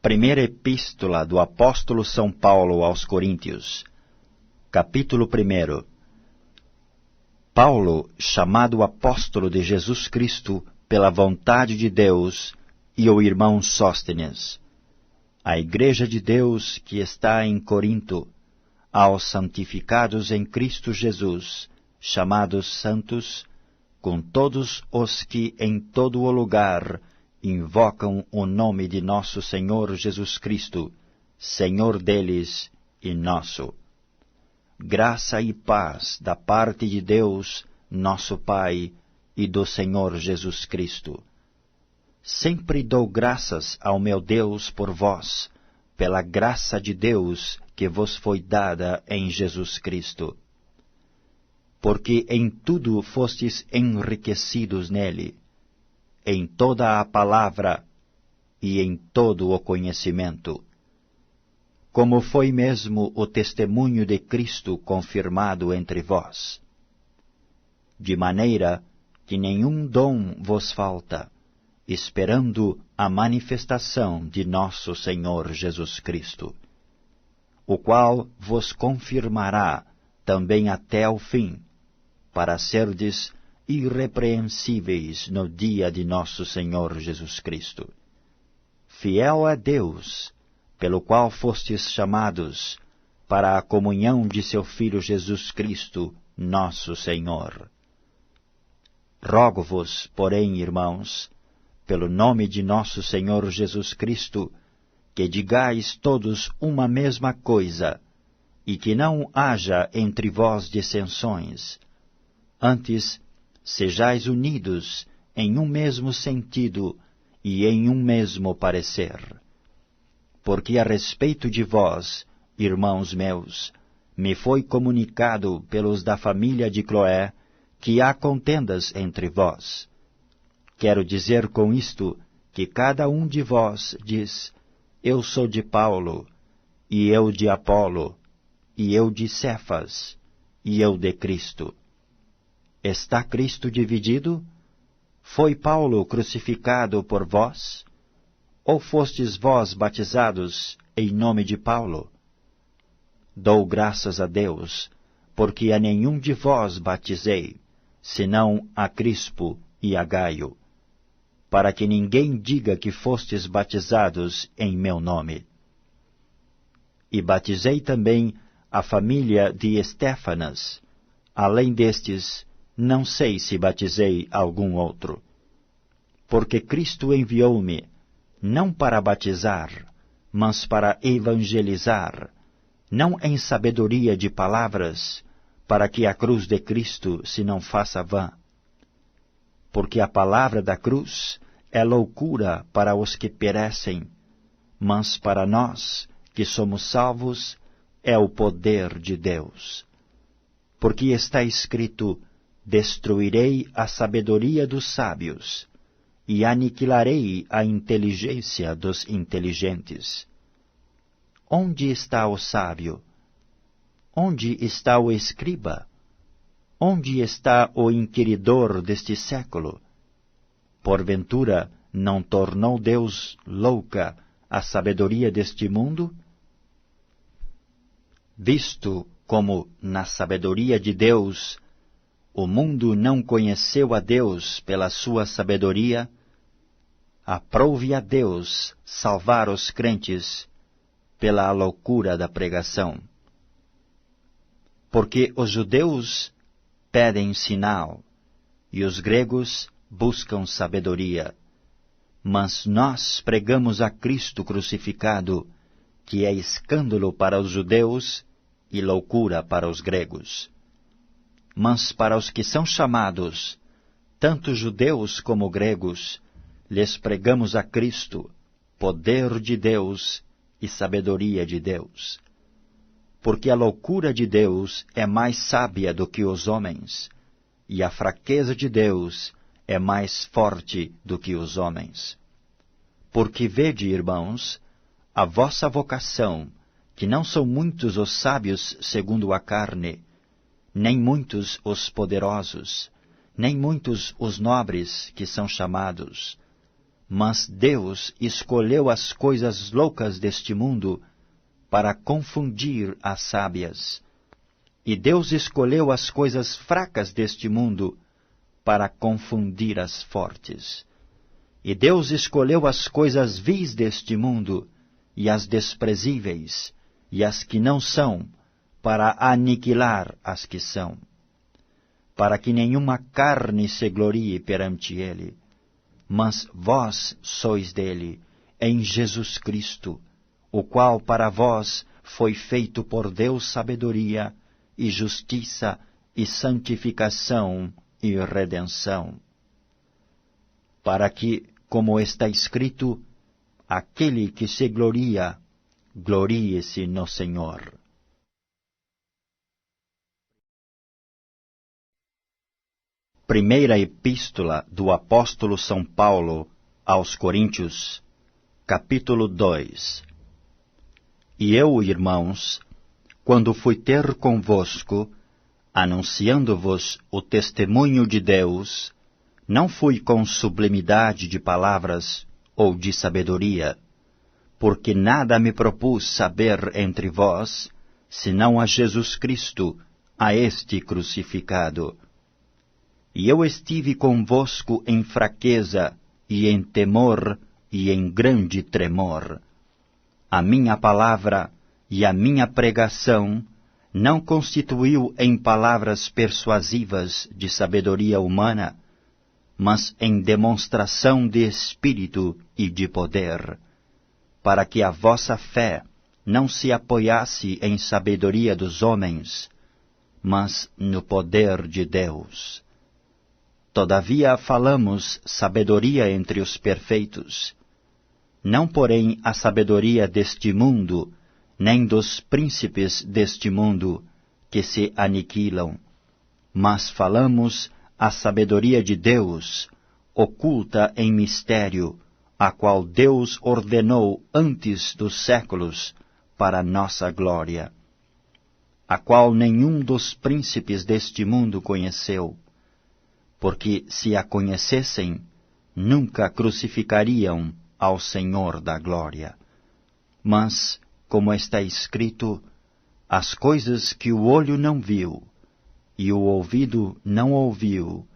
Primeira Epístola do Apóstolo São Paulo aos Coríntios, capítulo 1. Paulo, chamado apóstolo de Jesus Cristo pela vontade de Deus, e o irmão Sóstenes, a igreja de Deus que está em Corinto, aos santificados em Cristo Jesus, chamados santos, com todos os que em todo o lugar invocam o nome de nosso Senhor Jesus Cristo, Senhor deles e nosso. Graça e paz da parte de Deus, nosso Pai, e do Senhor Jesus Cristo. Sempre dou graças ao meu Deus por vós, pela graça de Deus que vos foi dada em Jesus Cristo. Porque em tudo fostes enriquecidos nele, em toda a palavra e em todo o conhecimento, como foi mesmo o testemunho de Cristo confirmado entre vós. De maneira que nenhum dom vos falta, esperando a manifestação de nosso Senhor Jesus Cristo, o qual vos confirmará também até ao fim, para serdes irrepreensíveis no dia de nosso Senhor Jesus Cristo. Fiel é Deus, pelo qual fostes chamados para a comunhão de seu Filho Jesus Cristo, nosso Senhor. Rogo-vos, porém, irmãos, pelo nome de nosso Senhor Jesus Cristo, que digais todos uma mesma coisa, e que não haja entre vós dissensões. Antes, sejais unidos em um mesmo sentido e em um mesmo parecer. Porque a respeito de vós, irmãos meus, me foi comunicado pelos da família de Cloé que há contendas entre vós. Quero dizer com isto que cada um de vós diz: eu sou de Paulo, e eu de Apolo, e eu de Cefas, e eu de Cristo. Está Cristo dividido? Foi Paulo crucificado por vós? Ou fostes vós batizados em nome de Paulo? Dou graças a Deus, porque a nenhum de vós batizei, senão a Crispo e a Gaio, para que ninguém diga que fostes batizados em meu nome. E batizei também a família de Estéfanas. Além destes, não sei se batizei algum outro. Porque Cristo enviou-me, não para batizar, mas para evangelizar, não em sabedoria de palavras, para que a cruz de Cristo se não faça vã. Porque a palavra da cruz é loucura para os que perecem, mas para nós, que somos salvos, é o poder de Deus. Porque está escrito: destruirei a sabedoria dos sábios, e aniquilarei a inteligência dos inteligentes. Onde está o sábio? Onde está o escriba? Onde está o inquiridor deste século? Porventura, não tornou Deus louca a sabedoria deste mundo? Visto como, na sabedoria de Deus, o mundo não conheceu a Deus pela sua sabedoria, aprove a Deus salvar os crentes pela loucura da pregação. Porque os judeus pedem sinal, e os gregos buscam sabedoria. Mas nós pregamos a Cristo crucificado, que é escândalo para os judeus e loucura para os gregos. Mas para os que são chamados, tanto judeus como gregos, lhes pregamos a Cristo, poder de Deus e sabedoria de Deus. Porque a loucura de Deus é mais sábia do que os homens, e a fraqueza de Deus é mais forte do que os homens. Porque vede, irmãos, a vossa vocação, que não são muitos os sábios segundo a carne, nem muitos os poderosos, nem muitos os nobres que são chamados, Mas Deus escolheu as coisas loucas deste mundo para confundir as sábias. E Deus escolheu as coisas fracas deste mundo para confundir as fortes. E Deus escolheu as coisas vis deste mundo, e as desprezíveis, e as que não são, para aniquilar as que são, para que nenhuma carne se glorie perante ele. Mas vós sois dele, em Jesus Cristo, o qual para vós foi feito por Deus sabedoria, e justiça, e santificação, e redenção. Para que, como está escrito, aquele que se gloria, glorie-se no Senhor. Primeira Epístola do Apóstolo São Paulo aos Coríntios, capítulo 2. E eu, irmãos, quando fui ter convosco, anunciando-vos o testemunho de Deus, não fui com sublimidade de palavras ou de sabedoria, porque nada me propus saber entre vós, senão a Jesus Cristo, a este crucificado. E eu estive convosco em fraqueza, e em temor, e em grande tremor. A minha palavra e a minha pregação não constituiu em palavras persuasivas de sabedoria humana, mas em demonstração de espírito e de poder, para que a vossa fé não se apoiasse em sabedoria dos homens, mas no poder de Deus. Todavia falamos sabedoria entre os perfeitos, não porém a sabedoria deste mundo, nem dos príncipes deste mundo, que se aniquilam, mas falamos a sabedoria de Deus, oculta em mistério, a qual Deus ordenou antes dos séculos para nossa glória, a qual nenhum dos príncipes deste mundo conheceu, porque se a conhecessem, nunca crucificariam ao Senhor da glória. Mas, como está escrito, as coisas que o olho não viu, e o ouvido não ouviu,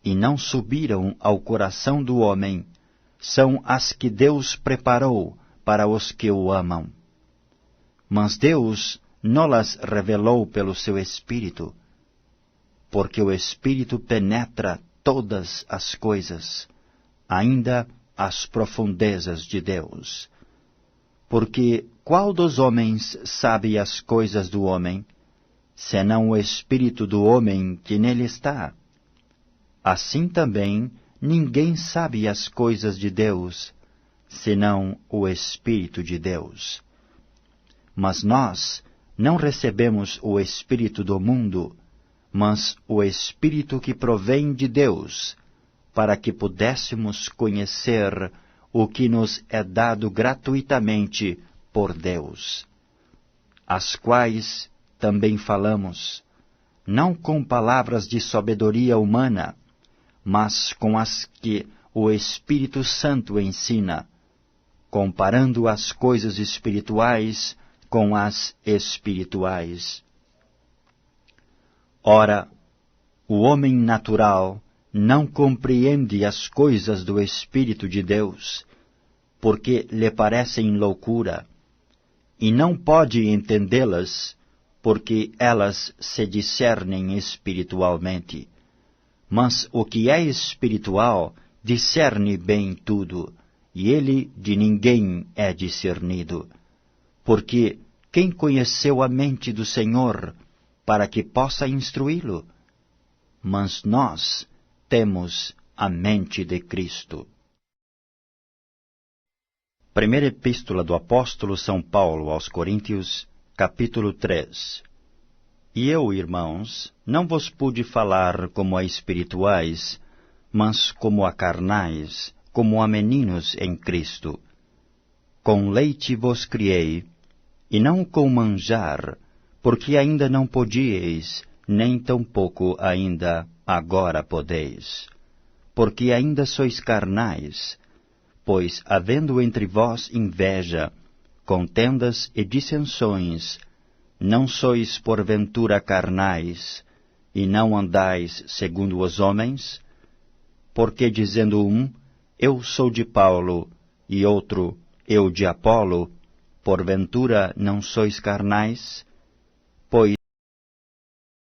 e não subiram ao coração do homem, são as que Deus preparou para os que o amam. Mas Deus não-las revelou pelo seu Espírito, porque o Espírito penetra todas as coisas, ainda as profundezas de Deus. Porque qual dos homens sabe as coisas do homem, senão o Espírito do homem que nele está? Assim também ninguém sabe as coisas de Deus, senão o Espírito de Deus. Mas nós não recebemos o Espírito do mundo, mas o Espírito que provém de Deus, para que pudéssemos conhecer o que nos é dado gratuitamente por Deus, as quais também falamos, não com palavras de sabedoria humana, mas com as que o Espírito Santo ensina, comparando as coisas espirituais com as espirituais. Ora, o homem natural não compreende as coisas do Espírito de Deus, porque lhe parecem loucura, e não pode entendê-las, porque elas se discernem espiritualmente. Mas o que é espiritual discerne bem tudo, e ele de ninguém é discernido. Porque quem conheceu a mente do Senhor, para que possa instruí-lo? Mas nós temos a mente de Cristo. Primeira Epístola do Apóstolo São Paulo aos Coríntios, capítulo 3. E eu, irmãos, não vos pude falar como a espirituais, mas como a carnais, como a meninos em Cristo. Com leite vos criei, e não com manjar, porque ainda não podíeis, nem tampouco ainda agora podeis. Porque ainda sois carnais, Pois, havendo entre vós inveja, contendas e dissensões, não sois porventura carnais, e não andais segundo os homens? Porque dizendo um, eu sou de Paulo, e outro, eu de Apolo, porventura não sois carnais?